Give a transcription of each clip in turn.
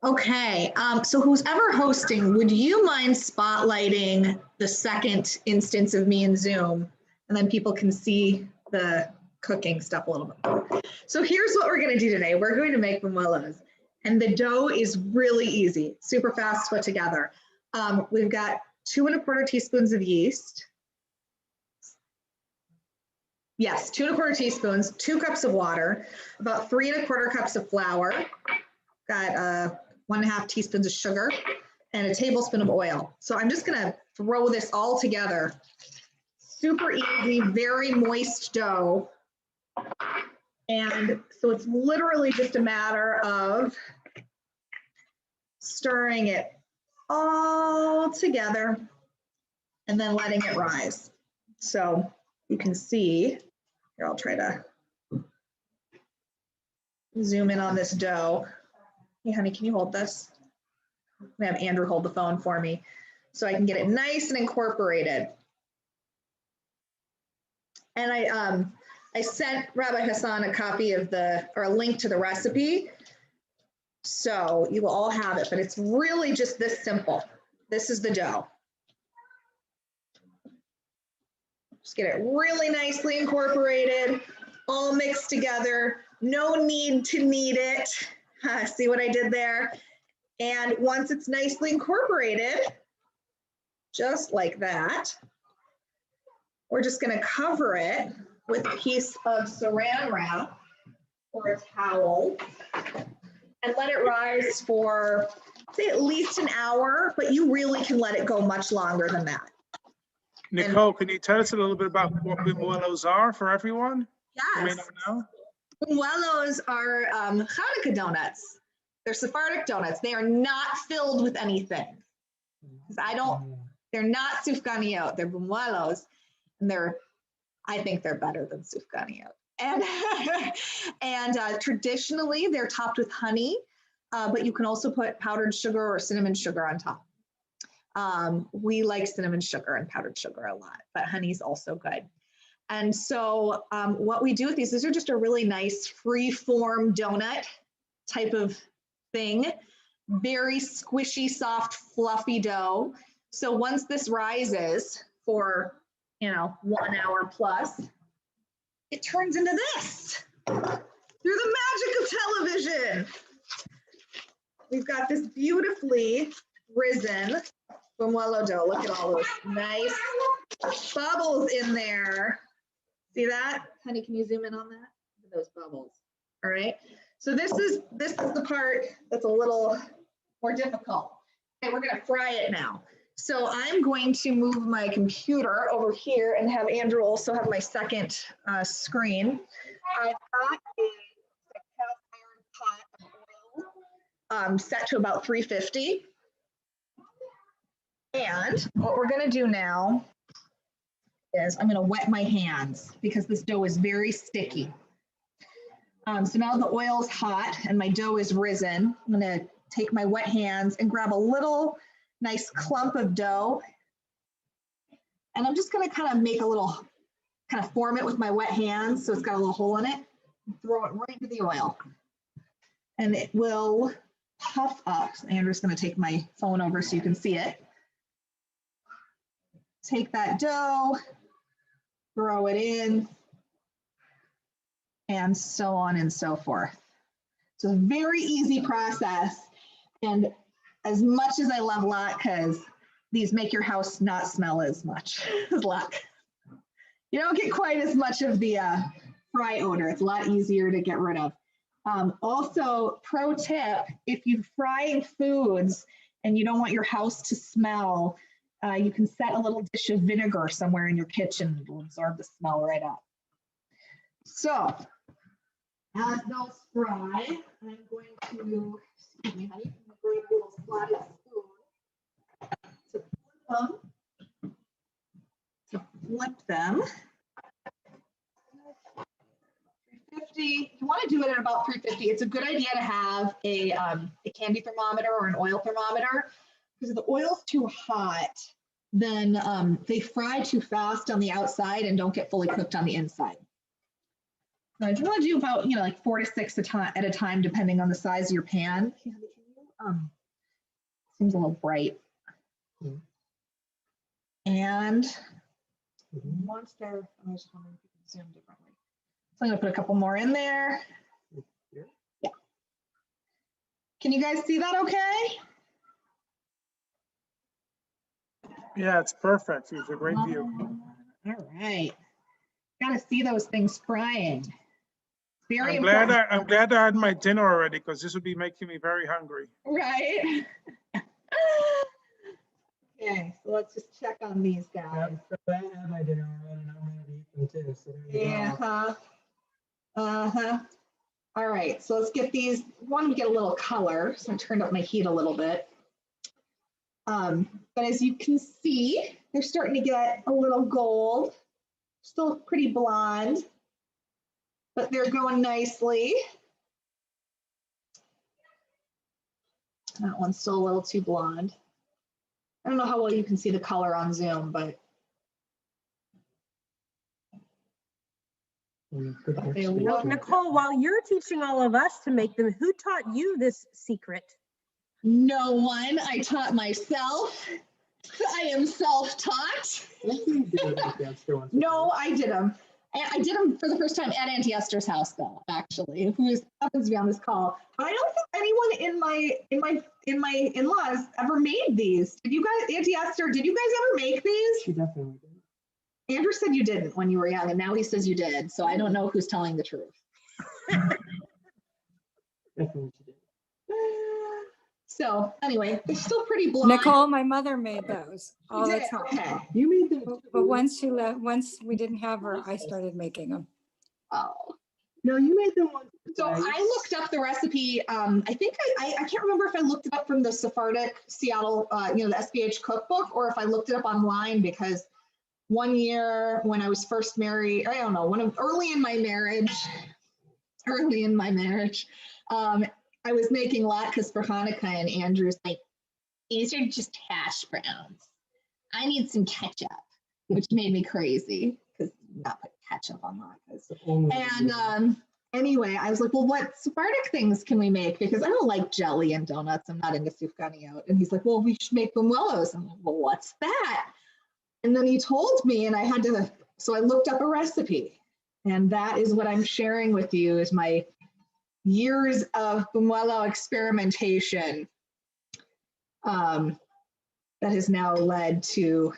Okay, so who's ever hosting, would you mind spotlighting the second instance of me in Zoom? And then people can see the cooking stuff a little bit more. So here's what we're gonna do today. We're going to make Bumuelos. And the dough is really easy, super fast to put together. We've got 2 1/4 teaspoons of yeast. Yes, 2 1/4 teaspoons, 2 cups of water, about 3 1/4 cups of flour. Got 1 1/2 teaspoons of sugar and a tablespoon of oil. So I'm just gonna throw this all together. Super easy, very moist dough. And so it's literally just a matter of stirring it all together and then letting it rise. So you can see, here I'll try to zoom in on this dough. Hey honey, can you hold this? I'm gonna have Andrew hold the phone for me so I can get it nice and incorporated. And I sent Rabbi Hassan a copy of or a link to the recipe. So you will all have it, but it's really just this simple. This is the dough. Just get it really nicely incorporated, all mixed together. No need to knead it. See what I did there? And once it's nicely incorporated, just like that, we're just gonna cover it with a piece of saran wrap or a towel and let it rise for, say, at least an hour, but you really can let it go much longer than that. Nicole, can you tell us a little bit about what Bumuelos are for everyone? Yes. You may not know. Bumuelos are Hanukkah donuts. They're Sephardic donuts. They are not filled with anything. They're not sufganiyot. They're Bumuelos, and I think they're better than sufganiyot. And traditionally, they're topped with honey, but you can also put powdered sugar or cinnamon sugar on top. We like cinnamon sugar and powdered sugar a lot, but honey is also good. And so what we do with these are just a really nice free-form donut type of thing, very squishy, soft, fluffy dough. So once this rises for, 1 hour plus, it turns into this through the magic of television. We've got this beautifully risen Bumuelo dough. Look at all those nice bubbles in there. See that? Honey, can you zoom in on that? Look at those bubbles. All right. So this is the part that's a little more difficult. Okay, we're gonna fry it now. So I'm going to move my computer over here and have Andrew also have my second screen. I've got a cast iron pot of oil set to about 350. And what we're gonna do now is I'm gonna wet my hands because this dough is very sticky. So now the oil's hot and my dough is risen. I'm gonna take my wet hands and grab a little nice clump of dough. And I'm just gonna kind of make a little, kind of form it with my wet hands so it's got a little hole in it. Throw it right into the oil. And it will puff up. Andrew's gonna take my phone over so you can see it. Take that dough, throw it in, and so on and so forth. So a very easy process. And as much as I love latkes, these make your house not smell as much as latke. You don't get quite as much of the fry odor. It's a lot easier to get rid of. Also, pro tip, if you're frying foods and you don't want your house to smell, you can set a little dish of vinegar somewhere in your kitchen. It will absorb the smell right up. So, as those fry, I'm going to, excuse me, honey, grab a little slotted spoon to flip them. 350. You want to do it at about 350. It's a good idea to have a candy thermometer or an oil thermometer, because if the oil's too hot, then they fry too fast on the outside and don't get fully cooked on the inside. So I want to do about, like 4 to 6 at a time, depending on the size of your pan. Seems a little bright. And monster, I was wondering if you can zoom differently. So I'm gonna put a couple more in there. Yeah. Can you guys see that okay? Yeah, it's perfect. It's a great view. All right. Gotta see those things frying. Very I'm important. glad I had my dinner already, because this would be making me very hungry. Right. Okay, so let's just check on these guys. So I had my dinner already, and I'm ready to eat them too. So there you Yeah. All right, so let's get these. Want to get a little color, so I turned up my heat a little bit. But as you can see, they're starting to get a little gold. Still pretty blonde, but they're going nicely. That one's still a little too blonde. I don't know how well you can see the color on Zoom, but they look. Nicole, while you're teaching all of us to make them, who taught you this secret? No one. I taught myself. I am self-taught. No, I did them. I did them for the first time at Auntie Esther's house, though. Actually, who happens to be on this call. But I don't think anyone in my in-laws ever made these. Did you guys, Auntie Esther? Did you guys ever make these? She definitely did. Andrew said you didn't when you were young, and now he says you did. So I don't know who's telling the truth. Definitely she did. So anyway, they're still pretty blonde. Nicole, my mother made those all You the did? time. Okay. You made them too. But once she left, once we didn't have her, I started making them. Oh. No, you made them once. So I looked up the recipe. I think I can't remember if I looked it up from the Sephardic Seattle, the SBH cookbook, or if I looked it up online, because one year when I was first married, I don't know, early in my marriage, I was making latkes for Hanukkah, and Andrew's like, these are just hash browns. I need some ketchup, which made me crazy because not put ketchup on latkes. And anyway, I was like, well, what Sephardic things can we make? Because I don't like jelly and donuts. I'm not into sufganiyot. And he's like, well, we should make bumuelos. I'm like, well, what's that? And then he told me, and I had to, so I looked up a recipe. And that is what I'm sharing with you, is my years of Bumuelo experimentation that has now led to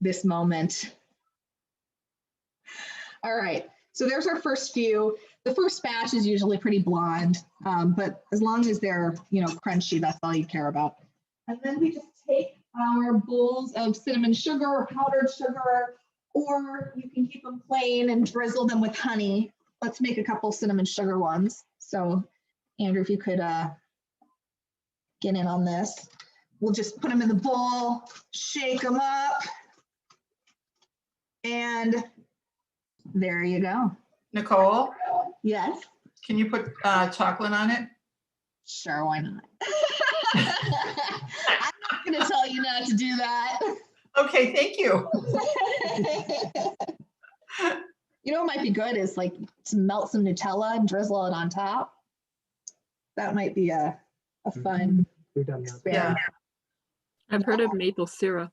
this moment. All right, so there's our first few. The first batch is usually pretty blonde, but as long as they're, crunchy, that's all you care about. And then we just take our bowls of cinnamon sugar or powdered sugar, or you can keep them plain and drizzle them with honey. Let's make a couple cinnamon sugar ones. So Andrew, if you could get in on this. We'll just put them in the bowl, shake them up, and there you go. Nicole, Yes? can you put chocolate on it? Sure, why not? I'm not gonna tell you not to do that. Okay, thank you. You know what might be good is like to melt some Nutella and drizzle it on top. That might be a fun We've done that. experiment. I've heard of maple syrup.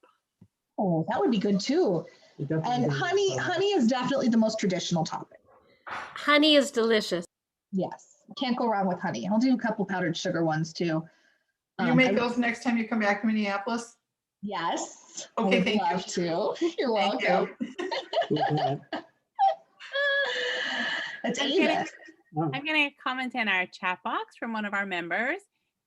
Oh, that would be good too. We definitely And did that. honey is definitely the most traditional topping. Honey is delicious. Yes, can't go wrong with honey. I'll do a couple powdered sugar ones too. You make those next time you come back to Minneapolis? Yes. Okay, I would thank you. love to. You're Thank welcome. We've done that. It's I'm Ava. gonna- Oh. I'm going to comment in our chat box from one of our members,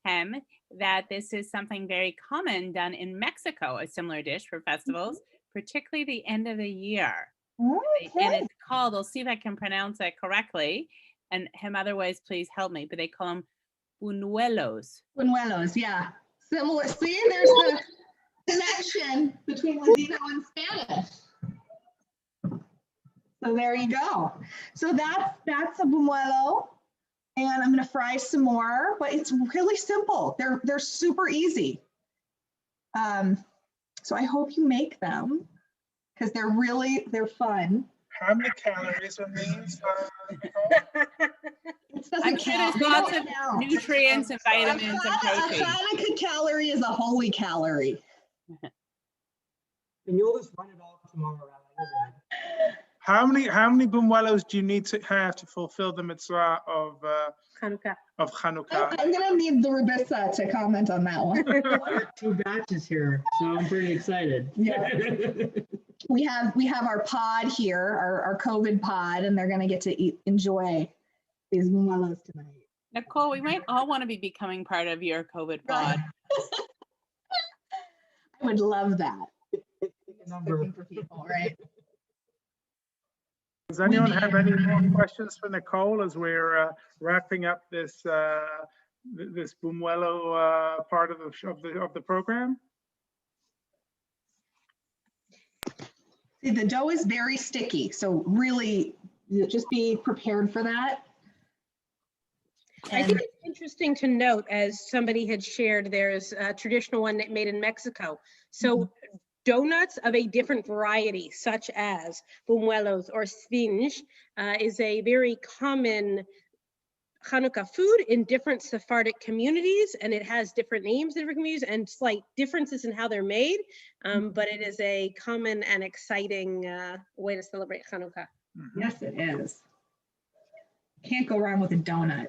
that this is something very common done in Mexico, a similar dish for festivals, particularly the end of the year. And Okay. it's called, I'll see if I can pronounce it correctly, and otherwise please help me, but they call them buñuelos. Bumuelos, yeah. Similar. See, there's the connection between Ladino and Spanish. So there you go. So that's a bumuelo, and I'm gonna fry some more, but it's really simple. They're super easy. So I hope you make them because they're fun. How many calories are these? I'm sure there's lots of nutrients and vitamins and A protein. Hanukkah calorie is a holy calorie. And you'll just run it off tomorrow. Alan, How many Bumuelos do you need to have to fulfill the mitzvah of Hanukkah. Chanukah? I'm gonna need the Rabissa to comment on that one. you're good. I got 2 batches here, so I'm pretty excited. Yeah. We have our pod here, our COVID pod, and they're gonna get to enjoy these Bumuelos tonight. Nicole, we might all want to be becoming part of your COVID pod. I would love that. Number. Cooking for people, right? Does anyone have any more questions for Nicole as we're wrapping up this this Bumuelo part of the program? See, the dough is very sticky, so really just be prepared for that. I think it's interesting to note, as somebody had shared, there's a traditional one made in Mexico. So donuts of a different variety, such as Bumuelos or Sphinge, is a very common Hanukkah food in different Sephardic communities, and it has different names in different communities and slight differences in how they're made, but it is a common and exciting way to celebrate Hanukkah. Yes, it is. Can't go wrong with a donut.